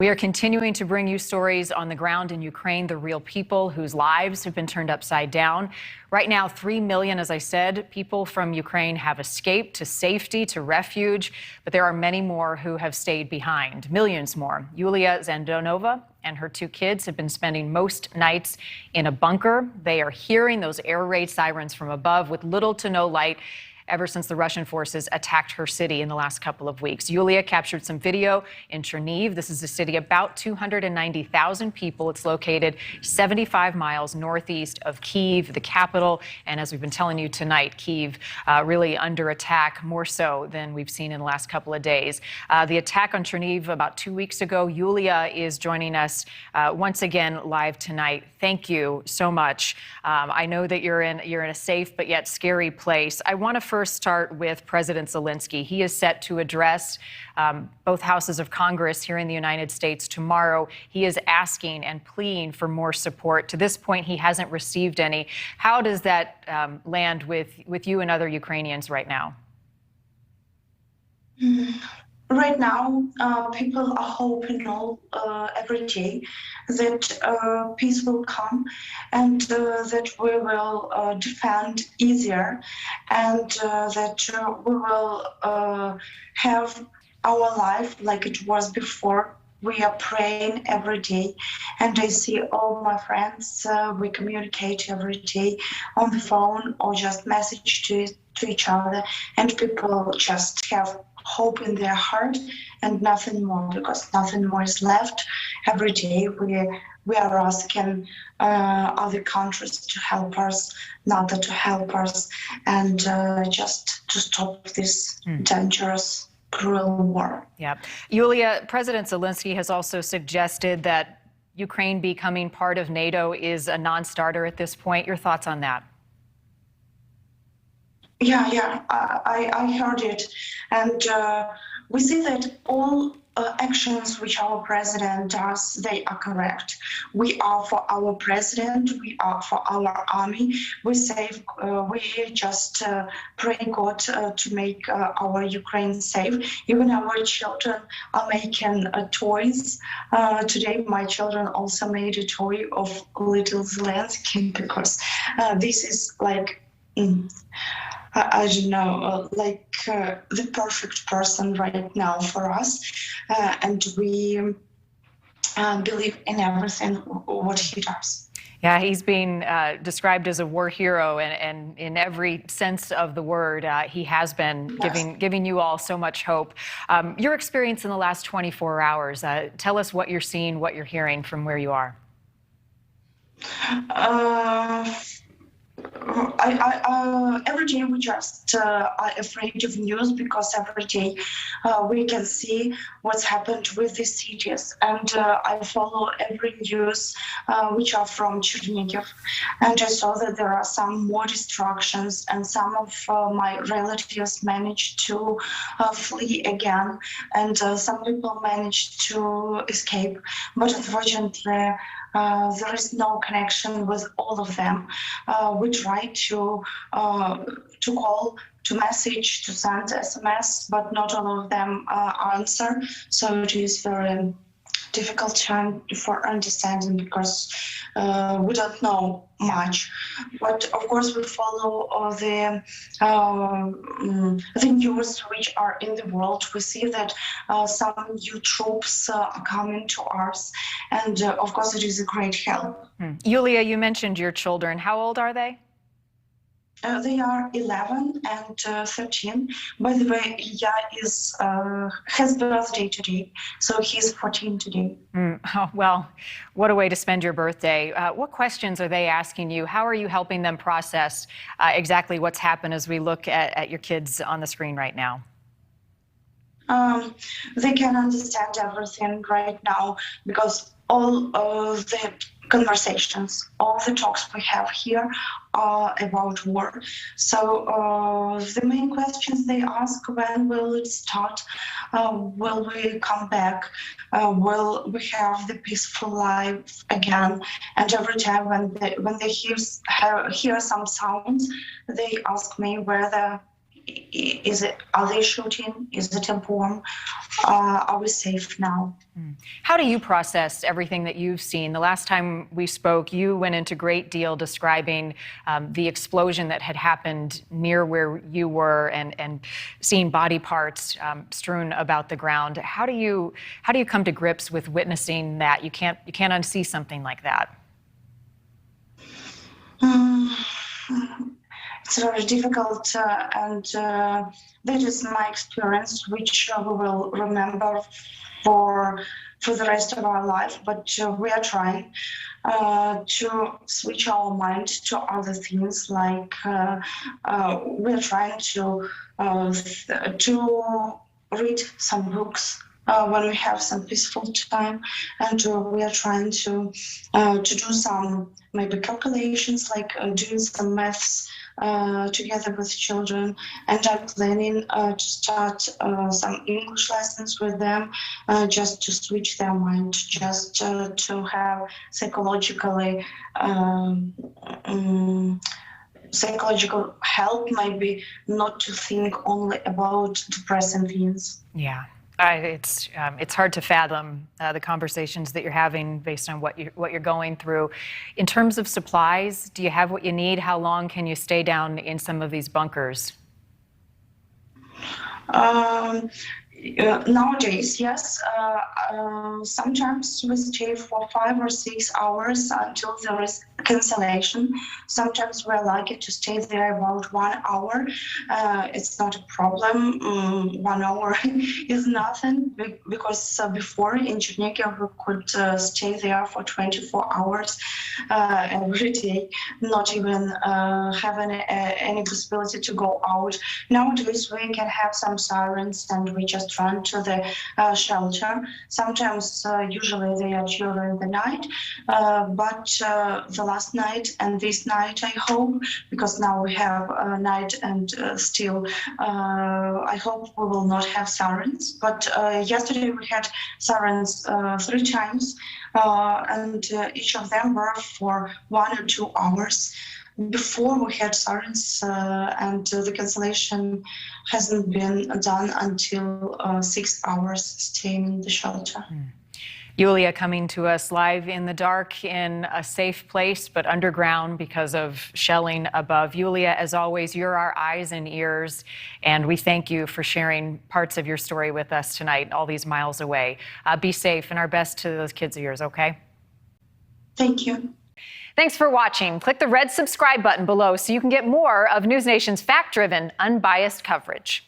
We are continuing to bring you stories on the ground in Ukraine, the real people whose lives have been turned upside down. Right now, 3 million, as I said, people from Ukraine have escaped to safety, to refuge, but there are many more who have stayed behind, millions more. Yulia Zandonova and her 2 kids have been spending most nights in a bunker. They are hearing those air raid sirens from above with little to no light ever since the Russian forces attacked her city in the last couple of weeks. Yulia captured some video in Chernihiv. This is a city about 290,000 people. It's located 75 miles northeast of Kyiv, the capital. And as we've been telling you tonight, Kyiv really under attack, more so than we've seen in the last couple of days. The attack on Chernihiv about 2 weeks ago. Yulia is joining us once again live tonight. Thank you so much. I know that you're in a safe but yet scary place. I want to first start with President Zelensky. He is set to address both houses of Congress here in the United States tomorrow. He is asking and pleading for more support. To this point, he hasn't received any. How does that land with you and other Ukrainians right now? Right now, people are hoping every day that peace will come and that we will defend easier and that we will have our life like it was before. We are praying every day, and I see all my friends, we communicate every day on the phone or just message to each other, and people just have hope in their heart and nothing more, because nothing more is left. Every day we are asking other countries to help us, NATO to help us, and just to stop this dangerous, cruel war. Yeah. Yulia, President Zelensky has also suggested that Ukraine becoming part of NATO is a non-starter at this point. Your thoughts on that? Yeah, I heard it, and we see that all actions which our president does, they are correct. We are for our president, we are for our army. We just pray God to make our Ukraine safe. Even our children are making toys. Today, my children also made a toy of little Zelensky, because this is like. I don't know, the perfect person right now for us, and we believe in everything what he does. Yeah, he's being described as a war hero, and in every sense of the word, he has been giving you all so much hope. Your experience in the last 24 hours, tell us what you're seeing, what you're hearing from where you are. Every day we just are afraid of news, because every day we can see what's happened with the cities, and I follow every news which are from Chernihiv, and I saw that there are some more destructions, and some of my relatives managed to flee again, and some people managed to escape, but unfortunately there is no connection with all of them. We try to call, to message, to send SMS, but not all of them answer. So it is very difficult time for understanding, because we don't know much. But of course we follow the news which are in the world. We see that some new troops are coming to us, and of course it is a great help. Yulia, you mentioned your children. How old are they? They are 11 and 13. By the way, Ilya has birthday today, so he's 14 today. Oh, well, what a way to spend your birthday. What questions are they asking you? How are you helping them process exactly what's happened as we look at your kids on the screen right now? They can understand everything right now, because all of the conversations, all the talks we have here are about war. So the main questions they ask: when will it start? Will we come back? Will we have the peaceful life again? And every time when they hear some sounds, they ask me whether Are they shooting? Is it a bomb? Are we safe now? How do you process everything that you've seen? The last time we spoke, you went into great deal describing the explosion that had happened near where you were and seeing body parts strewn about the ground. How do you come to grips with witnessing that? You can't unsee something like that. It's very difficult, and that is my experience, which we will remember for the rest of our life. But we are trying to switch our mind to other things, like we are trying to read some books when we have some peaceful time, and we are trying to do some maybe calculations, like doing some maths together with children, and I'm planning to start some English lessons with them, just to switch their mind, just to have psychological help, maybe not to think only about depressing things. Yeah. It's hard to fathom the conversations that you're having based on what you're going through. In terms of supplies, do you have what you need? How long can you stay down in some of these bunkers? Nowadays, yes. Sometimes we stay for 5 or 6 hours until there is cancellation. Sometimes we're lucky to stay there about 1 hour. It's not a problem. 1 hour is nothing, because before in Chernihiv we could stay there for 24 hours every day, not even having any possibility to go out. Nowadays we can have some sirens and we just run to the shelter. Sometimes, usually they are during the night, but the last night and this night, I hope, because now we have night and still, I hope we will not have sirens. But yesterday we had sirens 3 times, and each of them were for 1 or 2 hours. Before we had sirens, and the cancellation hasn't been done until 6 hours staying in the shelter. Yulia coming to us live in the dark in a safe place, but underground because of shelling above. Yulia, as always, you're our eyes and ears, and we thank you for sharing parts of your story with us tonight, all these miles away. Be safe, and our best to those kids of yours, okay? Thank you. Thanks for watching. Click the red subscribe button below so you can get more of NewsNation's fact-driven, unbiased coverage.